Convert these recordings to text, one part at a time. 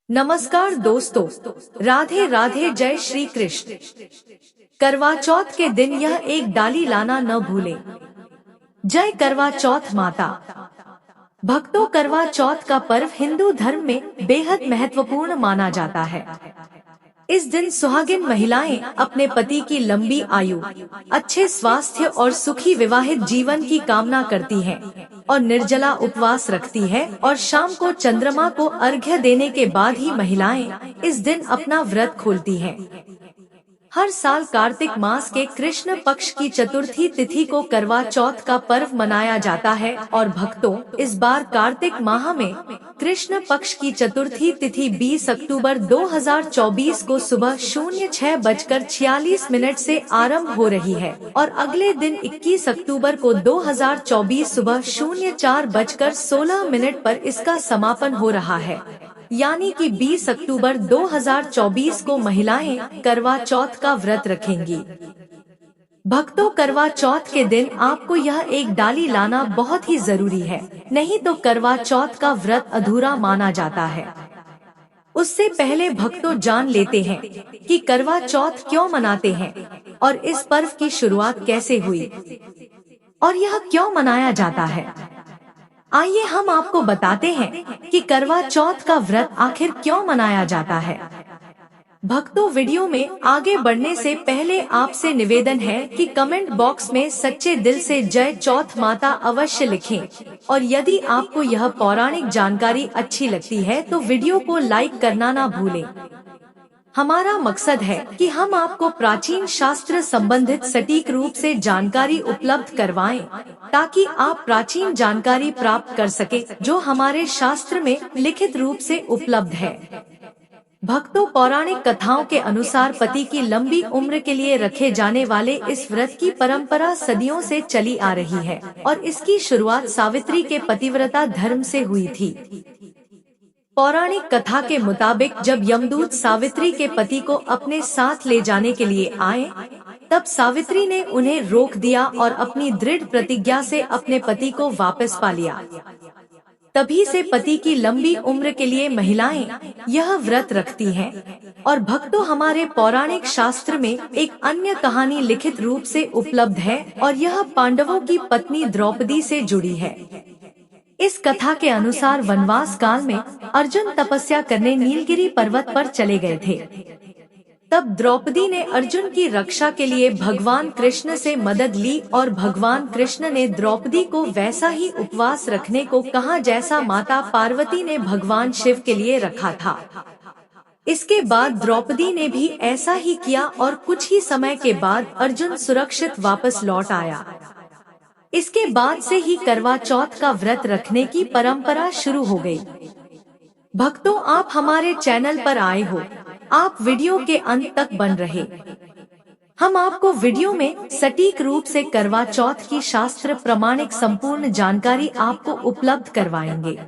नमस्कार दोस्तों, राधे राधे, जय श्री कृष्ण। करवा चौथ के दिन यह एक डाली लाना न भूलें। जय करवा चौथ माता। भक्तों, करवा चौथ का पर्व हिंदू धर्म में बेहद महत्वपूर्ण माना जाता है। इस दिन सुहागिन महिलाएं अपने पति की लंबी आयु, अच्छे स्वास्थ्य और सुखी विवाहित जीवन की कामना करती हैं और निर्जला उपवास रखती है और शाम को चंद्रमा को अर्घ्य देने के बाद ही महिलाएं इस दिन अपना व्रत खोलती हैं। हर साल कार्तिक मास के कृष्ण पक्ष की चतुर्थी तिथि को करवा चौथ का पर्व मनाया जाता है और भक्तों, इस बार कार्तिक माह में कृष्ण पक्ष की चतुर्थी तिथि 20 अक्टूबर 2024 को सुबह 06:46 से आरंभ हो रही है और अगले दिन 21 अक्टूबर को 2024 सुबह 04:16 पर इसका समापन हो रहा है। यानी कि 20 अक्टूबर 2024 को महिलाएं करवा चौथ का व्रत रखेंगी। भक्तों, करवा चौथ के दिन आपको यह एक डाली लाना बहुत ही जरूरी है, नहीं तो करवा चौथ का व्रत अधूरा माना जाता है। उससे पहले भक्तों, जान लेते हैं कि करवा चौथ क्यों मनाते हैं और इस पर्व की शुरुआत कैसे हुई और यह क्यों मनाया जाता है। आइए हम आपको बताते हैं कि करवा चौथ का व्रत आखिर क्यों मनाया जाता है। भक्तों, वीडियो में आगे बढ़ने से पहले आपसे निवेदन है कि कमेंट बॉक्स में सच्चे दिल से जय चौथ माता अवश्य लिखें और यदि आपको यह पौराणिक जानकारी अच्छी लगती है तो वीडियो को लाइक करना ना भूलें। हमारा मकसद है कि हम आपको प्राचीन शास्त्र संबंधित सटीक रूप से जानकारी उपलब्ध करवाएं, ताकि आप प्राचीन जानकारी प्राप्त कर सके जो हमारे शास्त्र में लिखित रूप से उपलब्ध है। भक्तों, पौराणिक कथाओं के अनुसार पति की लंबी उम्र के लिए रखे जाने वाले इस व्रत की परंपरा सदियों से चली आ रही है और इसकी शुरुआत सावित्री के पतिव्रता धर्म से हुई थी। पौराणिक कथा के मुताबिक जब यमदूत सावित्री के पति को अपने साथ ले जाने के लिए आए, तब सावित्री ने उन्हें रोक दिया और अपनी दृढ़ प्रतिज्ञा से अपने पति को वापस पा लिया। तभी से पति की लंबी उम्र के लिए महिलाएं यह व्रत रखती हैं। और भक्तों, हमारे पौराणिक शास्त्र में एक अन्य कहानी लिखित रूप से उपलब्ध है और यह पांडवों की पत्नी द्रौपदी से जुड़ी है। इस कथा के अनुसार वनवास काल में अर्जुन तपस्या करने नीलगिरी पर्वत पर चले गए थे। तब द्रौपदी ने अर्जुन की रक्षा के लिए भगवान कृष्ण से मदद ली और भगवान कृष्ण ने द्रौपदी को वैसा ही उपवास रखने को कहा जैसा माता पार्वती ने भगवान शिव के लिए रखा था। इसके बाद द्रौपदी ने भी ऐसा ही किया और कुछ ही समय के बाद अर्जुन सुरक्षित वापस लौट आया। इसके बाद से ही करवा चौथ का व्रत रखने की परंपरा शुरू हो गई। भक्तों, आप हमारे चैनल पर आए हो, आप वीडियो के अंत तक बन रहे। हम आपको वीडियो में सटीक रूप से करवा चौथ की शास्त्र प्रमाणिक संपूर्ण जानकारी आपको उपलब्ध करवाएंगे।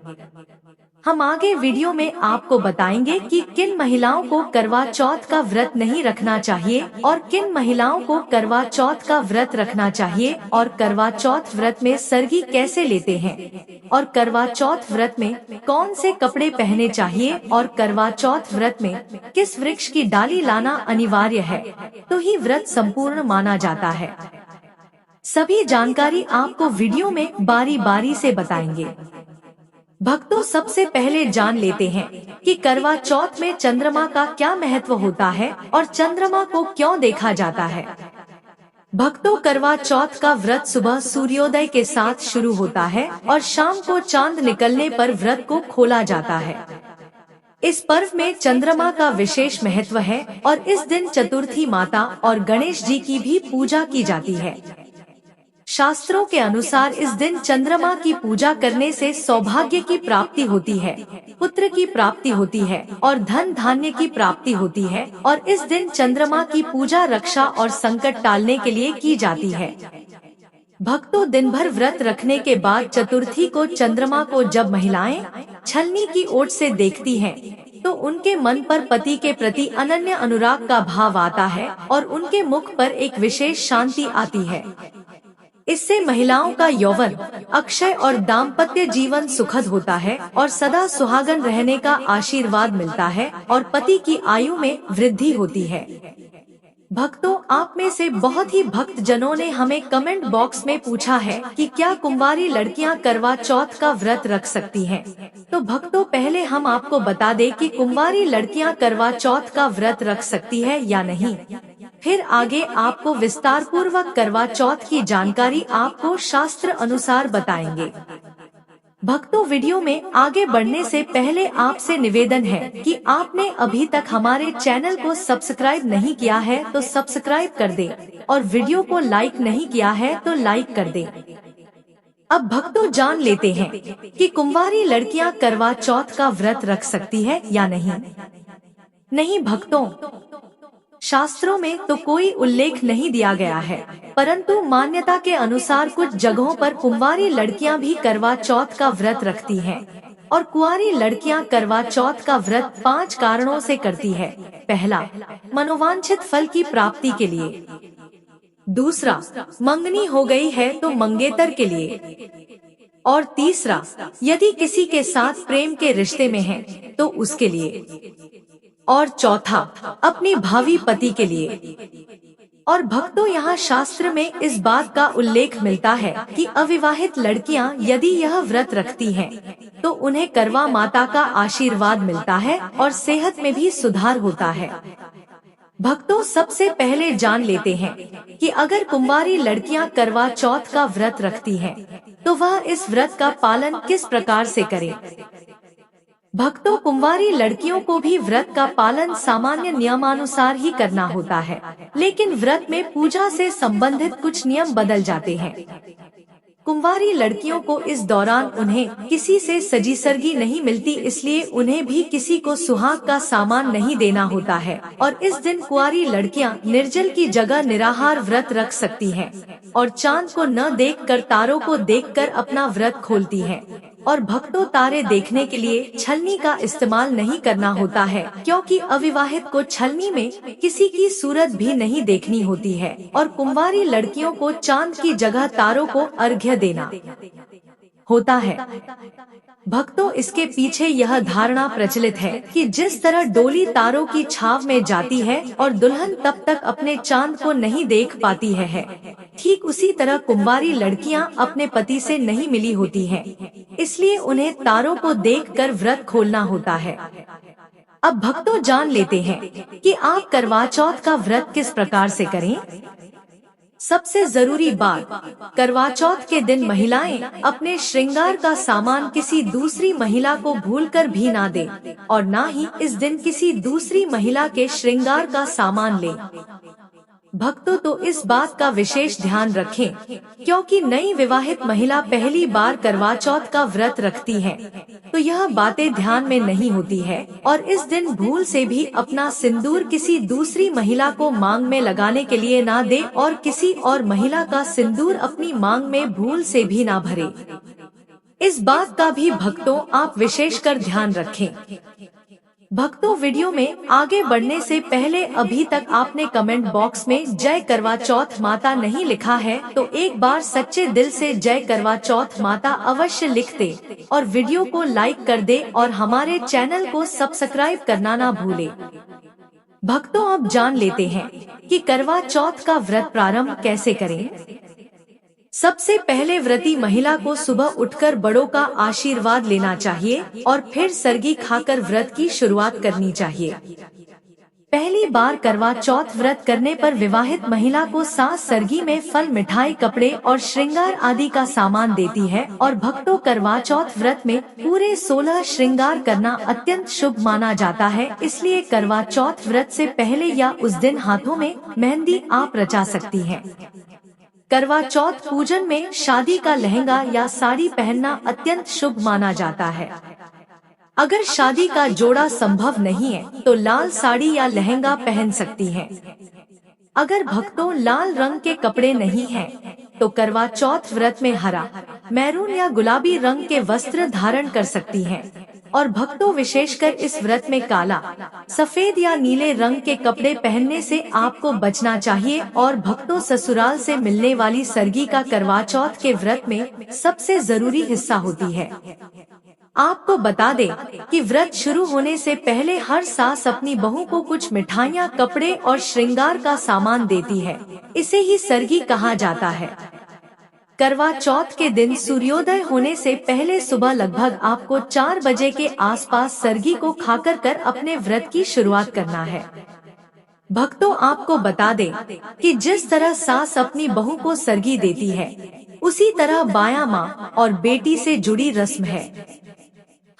हम आगे वीडियो में आपको बताएंगे कि किन महिलाओं को करवा चौथ का व्रत नहीं रखना चाहिए और किन महिलाओं को करवा चौथ का व्रत रखना चाहिए और करवा चौथ व्रत में सरगी कैसे लेते हैं और करवा चौथ व्रत में कौन से कपड़े पहने चाहिए और करवा चौथ व्रत में किस वृक्ष की डाली लाना अनिवार्य है, तो ही व्रत संपूर्ण माना जाता है। सभी जानकारी आपको वीडियो में बारी बारी से बताएंगे। भक्तों, सबसे पहले जान लेते हैं कि करवा चौथ में चंद्रमा का क्या महत्व होता है और चंद्रमा को क्यों देखा जाता है। भक्तों, करवा चौथ का व्रत सुबह सूर्योदय के साथ शुरू होता है और शाम को चांद निकलने पर व्रत को खोला जाता है। इस पर्व में चंद्रमा का विशेष महत्व है और इस दिन चतुर्थी माता और गणेश जी की भी पूजा की जाती है। शास्त्रों के अनुसार इस दिन चंद्रमा की पूजा करने से सौभाग्य की प्राप्ति होती है, पुत्र की प्राप्ति होती है और धन धान्य की प्राप्ति होती है और इस दिन चंद्रमा की पूजा रक्षा और संकट टालने के लिए की जाती है। भक्तों, दिन भर व्रत रखने के बाद चतुर्थी को चंद्रमा को जब महिलाएं छलनी की ओर से देखती हैं, तो उनके मन पर पति के प्रति अनन्य अनुराग का भाव आता है और उनके मुख पर एक विशेष शांति आती है। इससे महिलाओं का यौवन, अक्षय और दाम्पत्य जीवन सुखद होता है और सदा सुहागन रहने का आशीर्वाद मिलता है और पति की आयु में वृद्धि होती है। भक्तों, आप में से बहुत ही भक्त जनों ने हमें कमेंट बॉक्स में पूछा है कि क्या कुंवारी लड़कियां करवा चौथ का व्रत रख सकती हैं? तो भक्तों, पहले हम आपको बता दें कि कुंवारी लड़कियां करवा चौथ का व्रत रख सकती है या नहीं। फिर आगे आपको विस्तार पूर्वक करवा चौथ की जानकारी आपको शास्त्र अनुसार बताएंगे। भक्तों, वीडियो में आगे बढ़ने से पहले आपसे निवेदन है कि आपने अभी तक हमारे चैनल को सब्सक्राइब नहीं किया है तो सब्सक्राइब कर दें और वीडियो को लाइक नहीं किया है तो लाइक कर दें। अब भक्तों, जान लेते हैं कि कुंवारी लड़कियां करवा चौथ का व्रत रख सकती है या नहीं। नहीं भक्तों, शास्त्रों में तो कोई उल्लेख नहीं दिया गया है, परंतु मान्यता के अनुसार कुछ जगहों पर कुंवारी लड़कियां भी करवा चौथ का व्रत रखती हैं और कुंवारी लड़कियां करवा चौथ का व्रत 5 कारणों से करती है। पहला, मनोवांछित फल की प्राप्ति के लिए। दूसरा, मंगनी हो गई है तो मंगेतर के लिए। और तीसरा, यदि किसी के साथ प्रेम के रिश्ते में है तो उसके लिए। और चौथा, अपने भावी पति के लिए। और भक्तों, यहाँ शास्त्र में इस बात का उल्लेख मिलता है कि अविवाहित लड़कियाँ यदि यह व्रत रखती हैं, तो उन्हें करवा माता का आशीर्वाद मिलता है और सेहत में भी सुधार होता है। भक्तों, सबसे पहले जान लेते हैं कि अगर कुंवारी लड़कियां करवा चौथ का व्रत रखती हैं, तो वह इस व्रत का पालन किस प्रकार से करें। भक्तों, कुंवारी लड़कियों को भी व्रत का पालन सामान्य नियमानुसार ही करना होता है, लेकिन व्रत में पूजा से संबंधित कुछ नियम बदल जाते हैं। कुंवारी लड़कियों को इस दौरान उन्हें किसी से सजी सरगी नहीं मिलती, इसलिए उन्हें भी किसी को सुहाग का सामान नहीं देना होता है और इस दिन कुंवारी लड़कियां निर्जल की जगह निराहार व्रत रख सकती हैं और चांद को न देखकर तारों को देखकर अपना व्रत खोलती हैं। और भक्तों, तारे देखने के लिए छलनी का इस्तेमाल नहीं करना होता है, क्योंकि अविवाहित को छलनी में किसी की सूरत भी नहीं देखनी होती है और कुंवारी लड़कियों को चांद की जगह तारों को अर्घ्य देना होता है। भक्तों, इसके पीछे यह धारणा प्रचलित है कि जिस तरह डोली तारों की छाव में जाती है और दुल्हन तब तक अपने चांद को नहीं देख पाती है, ठीक उसी तरह कुंवारी लड़कियां अपने पति से नहीं मिली होती हैं, इसलिए उन्हें तारों को देखकर व्रत खोलना होता है। अब भक्तों, जान लेते हैं कि आप करवा चौथ का व्रत किस प्रकार से करें। सबसे जरूरी बात, करवा चौथ के दिन महिलाएं अपने श्रृंगार का सामान किसी दूसरी महिला को भूलकर भी ना दें और ना ही इस दिन किसी दूसरी महिला के श्रृंगार का सामान लें। भक्तों, तो इस बात का विशेष ध्यान रखें, क्योंकि नई विवाहित महिला पहली बार करवा चौथ का व्रत रखती है, तो यह बातें ध्यान में नहीं होती है और इस दिन भूल से भी अपना सिंदूर किसी दूसरी महिला को मांग में लगाने के लिए ना दे और किसी और महिला का सिंदूर अपनी मांग में भूल से भी ना भरे। इस बात का भी भक्तों आप विशेषकर ध्यान रखें। भक्तों, वीडियो में आगे बढ़ने से पहले अभी तक आपने कमेंट बॉक्स में जय करवा चौथ माता नहीं लिखा है, तो एक बार सच्चे दिल से जय करवा चौथ माता अवश्य लिख दे और वीडियो को लाइक कर दे और हमारे चैनल को सब्सक्राइब करना ना भूले। भक्तों, अब जान लेते हैं कि करवा चौथ का व्रत प्रारंभ कैसे करें। सबसे पहले व्रती महिला को सुबह उठकर बड़ों का आशीर्वाद लेना चाहिए और फिर सरगी खाकर व्रत की शुरुआत करनी चाहिए। पहली बार करवा चौथ व्रत करने पर विवाहित महिला को सास सरगी में फल, मिठाई, कपड़े और श्रृंगार आदि का सामान देती है और भक्तों, करवा चौथ व्रत में पूरे 16 श्रृंगार करना अत्यंत शुभ माना जाता है, इसलिए करवा चौथ व्रत से पहले या उस दिन हाथों में मेहंदी आप रचा सकती हैं। करवा चौथ पूजन में शादी का लहंगा या साड़ी पहनना अत्यंत शुभ माना जाता है। अगर शादी का जोड़ा संभव नहीं है तो लाल साड़ी या लहंगा पहन सकती हैं। अगर भक्तों लाल रंग के कपड़े नहीं हैं, तो करवा चौथ व्रत में हरा, मैरून या गुलाबी रंग के वस्त्र धारण कर सकती हैं। और भक्तों विशेषकर इस व्रत में काला, सफेद या नीले रंग के कपड़े पहनने से आपको बचना चाहिए। और भक्तों ससुराल से मिलने वाली सरगी का करवा चौथ के व्रत में सबसे जरूरी हिस्सा होती है। आपको बता दें कि व्रत शुरू होने से पहले हर सास अपनी बहू को कुछ मिठाइयाँ, कपड़े और श्रृंगार का सामान देती है। इसे ही सरगी कहा जाता है। करवा चौथ के दिन सूर्योदय होने से पहले सुबह लगभग आपको 4 बजे के आसपास सरगी को खाकर अपने व्रत की शुरुआत करना है। भक्तों आपको बता दें कि जिस तरह सास अपनी बहू को सरगी देती है, उसी तरह बाया माँ और बेटी से जुड़ी रस्म है।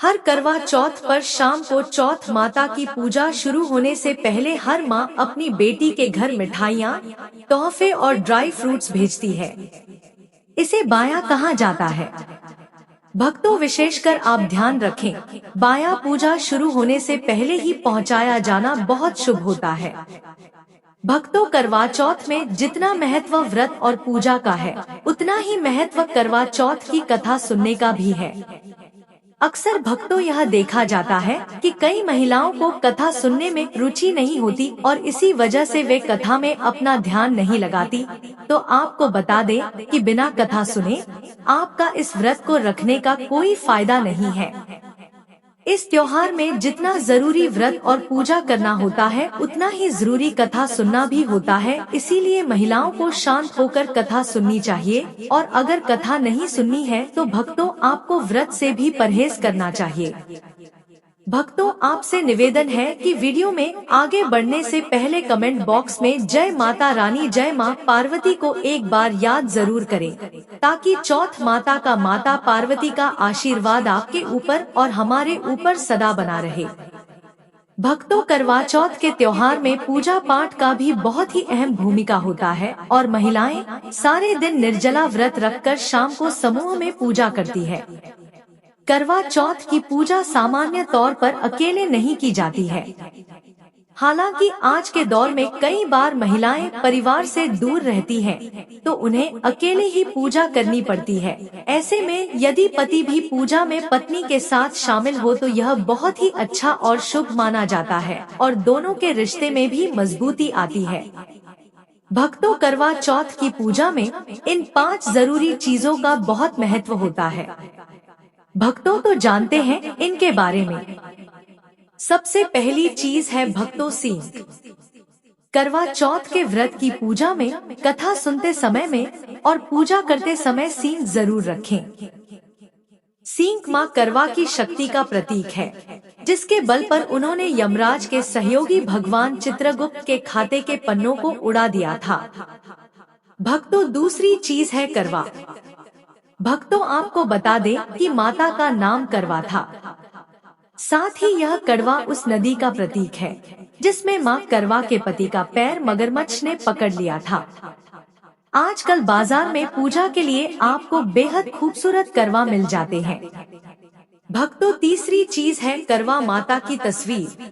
हर करवा चौथ पर शाम को चौथ माता की पूजा शुरू होने से पहले हर माँ अपनी बेटी के घर मिठाइयाँ, तोहफे और ड्राई फ्रूट्स भेजती है। इसे बाया कहा जाता है। भक्तों विशेषकर आप ध्यान रखें, बाया पूजा शुरू होने से पहले ही पहुंचाया जाना बहुत शुभ होता है। भक्तों करवा चौथ में जितना महत्व व्रत और पूजा का है, उतना ही महत्व करवा चौथ की कथा सुनने का भी है। अक्सर भक्तों यह देखा जाता है कि कई महिलाओं को कथा सुनने में रुचि नहीं होती और इसी वजह से वे कथा में अपना ध्यान नहीं लगाती। तो आपको बता दें कि बिना कथा सुने आपका इस व्रत को रखने का कोई फायदा नहीं है। इस त्योहार में जितना जरूरी व्रत और पूजा करना होता है, उतना ही जरूरी कथा सुनना भी होता है। इसीलिए महिलाओं को शांत होकर कथा सुननी चाहिए और अगर कथा नहीं सुननी है तो भक्तों आपको व्रत से भी परहेज करना चाहिए। भक्तों आपसे निवेदन है कि वीडियो में आगे बढ़ने से पहले कमेंट बॉक्स में जय माता रानी, जय माँ पार्वती को एक बार याद जरूर करें, ताकि चौथ माता का, माता पार्वती का आशीर्वाद आपके ऊपर और हमारे ऊपर सदा बना रहे। भक्तों करवा चौथ के त्योहार में पूजा पाठ का भी बहुत ही अहम भूमिका होता है और महिलाएं सारे दिन निर्जला व्रत रखकर शाम को समूह में पूजा करती है। करवा चौथ की पूजा सामान्य तौर पर अकेले नहीं की जाती है। हालांकि आज के दौर में कई बार महिलाएं परिवार से दूर रहती हैं, तो उन्हें अकेले ही पूजा करनी पड़ती है। ऐसे में यदि पति भी पूजा में पत्नी के साथ शामिल हो तो यह बहुत ही अच्छा और शुभ माना जाता है और दोनों के रिश्ते में भी मजबूती आती है। भक्तों करवा चौथ की पूजा में इन 5 जरूरी चीजों का बहुत महत्व होता है। भक्तों तो जानते हैं इनके बारे में। सबसे पहली चीज है भक्तों सींग। करवा चौथ के व्रत की पूजा में कथा सुनते समय में और पूजा करते समय सींग जरूर रखें। सींग माँ करवा की शक्ति का प्रतीक है, जिसके बल पर उन्होंने यमराज के सहयोगी भगवान चित्रगुप्त के खाते के पन्नों को उड़ा दिया था। भक्तों दूसरी चीज है करवा। भक्तों आपको बता दें कि माता का नाम करवा था। साथ ही यह कड़वा उस नदी का प्रतीक है जिसमें माँ करवा के पति का पैर मगरमच्छ ने पकड़ लिया था। आजकल बाजार में पूजा के लिए आपको बेहद खूबसूरत करवा मिल जाते हैं। भक्तों तीसरी चीज है करवा माता की तस्वीर।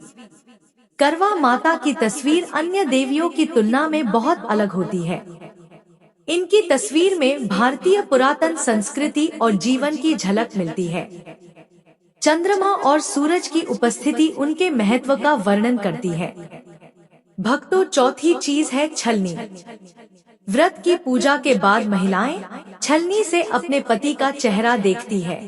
करवा माता की तस्वीर अन्य देवियों की तुलना में बहुत अलग होती है। इनकी तस्वीर में भारतीय पुरातन संस्कृति और जीवन की झलक मिलती है। चंद्रमा और सूरज की उपस्थिति उनके महत्व का वर्णन करती है। भक्तों चौथी चीज है छलनी। व्रत की पूजा के बाद महिलाएं छलनी से अपने पति का चेहरा देखती है।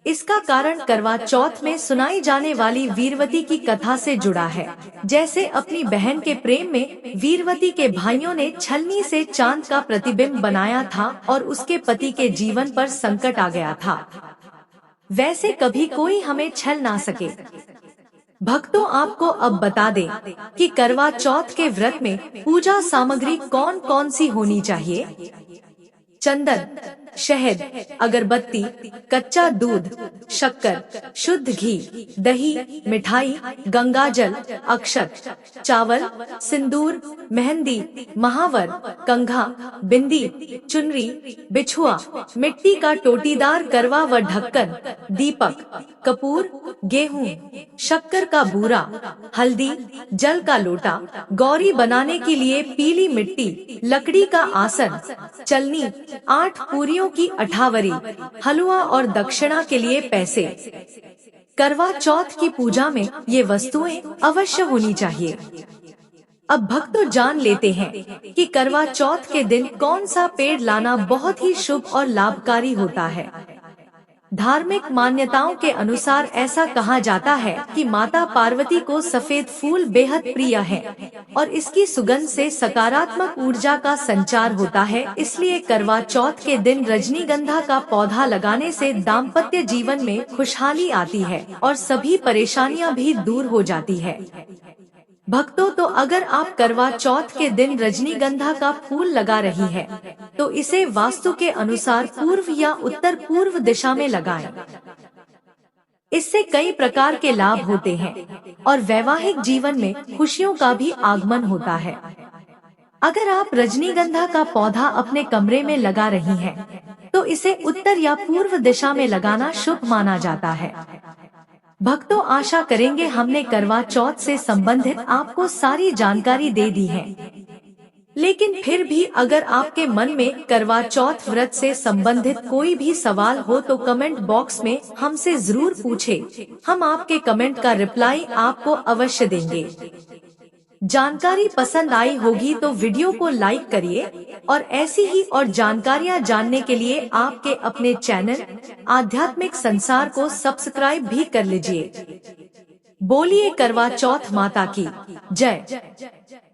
इसका कारण करवा चौथ में सुनाई जाने वाली वीरवती की कथा से जुड़ा है। जैसे अपनी बहन के प्रेम में वीरवती के भाइयों ने छलनी से चांद का प्रतिबिंब बनाया था और उसके पति के जीवन पर संकट आ गया था। वैसे कभी कोई हमें छल ना सके। भक्तों आपको अब बता दें कि करवा चौथ के व्रत में पूजा सामग्री कौन कौन सी होनी चाहिए। चंदन, शहद, अगरबत्ती, कच्चा दूध, शक्कर, शुद्ध घी, दही, मिठाई, गंगाजल, अक्षत, चावल, सिंदूर, मेहंदी, महावर, कंघा, बिंदी, चुनरी, बिछुआ, मिट्टी का टोटीदार करवा व ढक्कन, दीपक, कपूर, गेहूं, शक्कर का बूरा, हल्दी, जल का लोटा, गौरी बनाने के लिए पीली मिट्टी, लकड़ी का आसन, चलनी, 8 पूरियों की अठावरी, हलवा और दक्षिणा के लिए पैसे। करवा चौथ की पूजा में ये वस्तुएं अवश्य होनी चाहिए। अब भक्तों जान लेते हैं कि करवा चौथ के दिन कौन सा पेड़ लाना बहुत ही शुभ और लाभकारी होता है। धार्मिक मान्यताओं के अनुसार ऐसा कहा जाता है कि माता पार्वती को सफेद फूल बेहद प्रिय है और इसकी सुगंध से सकारात्मक ऊर्जा का संचार होता है। इसलिए करवा चौथ के दिन रजनीगंधा का पौधा लगाने से दाम्पत्य जीवन में खुशहाली आती है और सभी परेशानियां भी दूर हो जाती है। भक्तों, तो अगर आप करवा चौथ के दिन रजनीगंधा का फूल लगा रही है तो इसे वास्तु के अनुसार पूर्व या उत्तर पूर्व दिशा में लगाएं। इससे कई प्रकार के लाभ होते हैं और वैवाहिक जीवन में खुशियों का भी आगमन होता है। अगर आप रजनीगंधा का पौधा अपने कमरे में लगा रही हैं, तो इसे उत्तर या पूर्व दिशा में लगाना शुभ माना जाता है। भक्तों, आशा करेंगे हमने करवा चौथ से संबंधित आपको सारी जानकारी दे दी है। लेकिन फिर भी अगर आपके मन में करवा चौथ व्रत से संबंधित कोई भी सवाल हो तो कमेंट बॉक्स में हमसे जरूर पूछें। हम आपके कमेंट का रिप्लाई आपको अवश्य देंगे। जानकारी पसंद आई होगी तो वीडियो को लाइक करिए और ऐसी ही और जानकारियाँ जानने के लिए आपके अपने चैनल आध्यात्मिक संसार को सब्सक्राइब भी कर लीजिए। बोलिए करवा चौथ माता की जय।